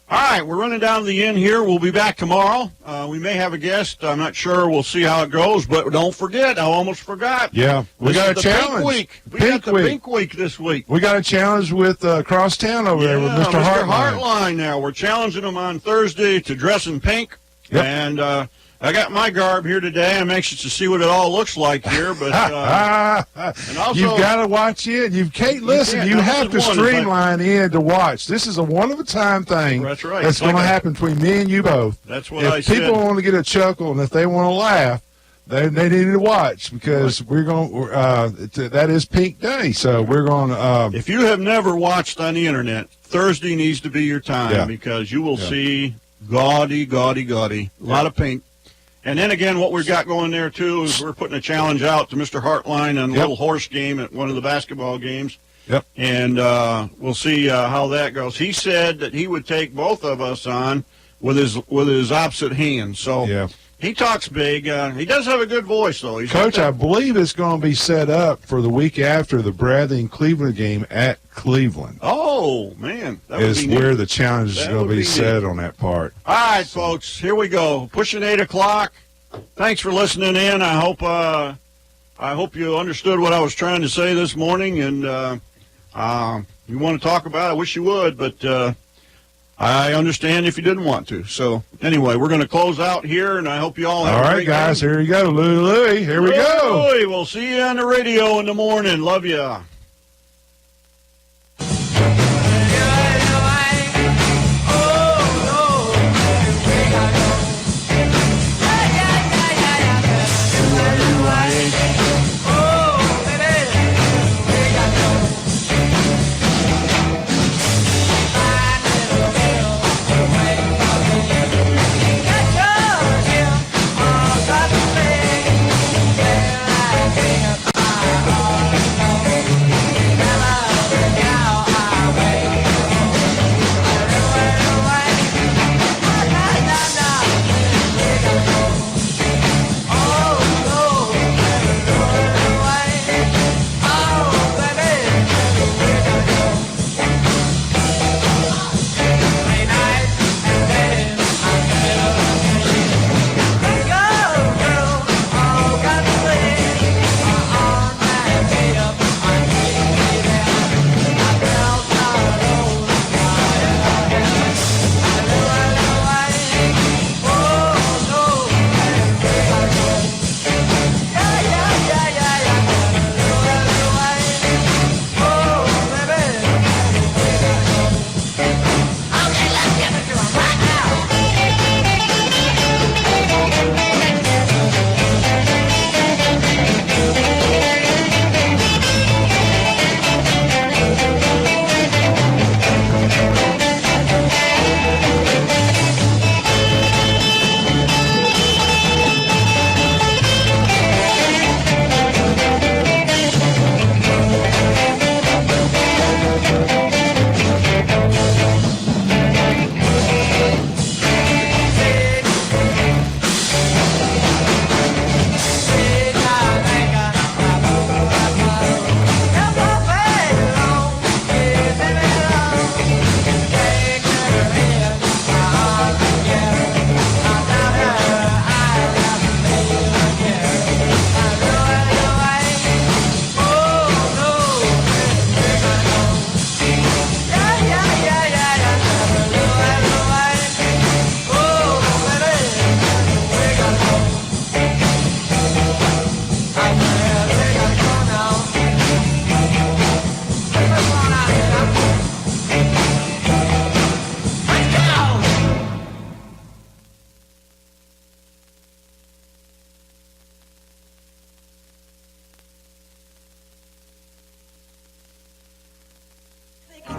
All right, we're running down to the end here. We'll be back tomorrow. We may have a guest. I'm not sure. We'll see how it goes. But don't forget, I almost forgot. Yeah, we got a challenge. Pink Week. We got the Pink Week this week. We got a challenge with Crosstown over there with Mr. Hartline. Now we're challenging them on Thursday to dress in pink Yep. And I got my garb here today. I'm anxious to see what it all looks like here. But and also, you've got to watch in. You can't listen. can't. You No, have to this is one. streamline in to watch. This is a one-of-a-time thing. That's right. That's It's like going to a- happen between me and you both. That's what I If said. people want to get a chuckle and if they want to laugh, they need to watch because we're going. That is Pink Day, so we're going to. If you have never watched on the internet, Thursday needs to be your time Yeah. because you will see gaudy, a lot of pink. And then again, what we've got going there too is we're putting a challenge out to Mr. Hartline on a little horse game at one of the basketball games. Yep. And we'll see how that goes. He said that he would take both of us on with his opposite hand. So Yeah. he talks big. He does have a good voice, though. He's Coach, got I that- believe it's going to be set up for the week after the Bradley and Cleveland game at Cleveland. Oh man, that would Is be neat. where the challenge is That going would to be be set on that part. All right, folks, here we go. Pushing 8 o'clock. Thanks for listening in. I hope you understood what I was trying to say this morning, and you want to talk about it. I wish you would, but I understand if you didn't want to. So anyway, we're going to close out here, and I hope you all have All a right, great guys, day. here you go. Louie, here we go. Louie, we'll see you on the radio in the morning. Love ya.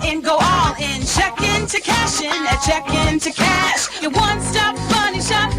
And go all in, check into cash in, check into cash. Your one-stop money shop.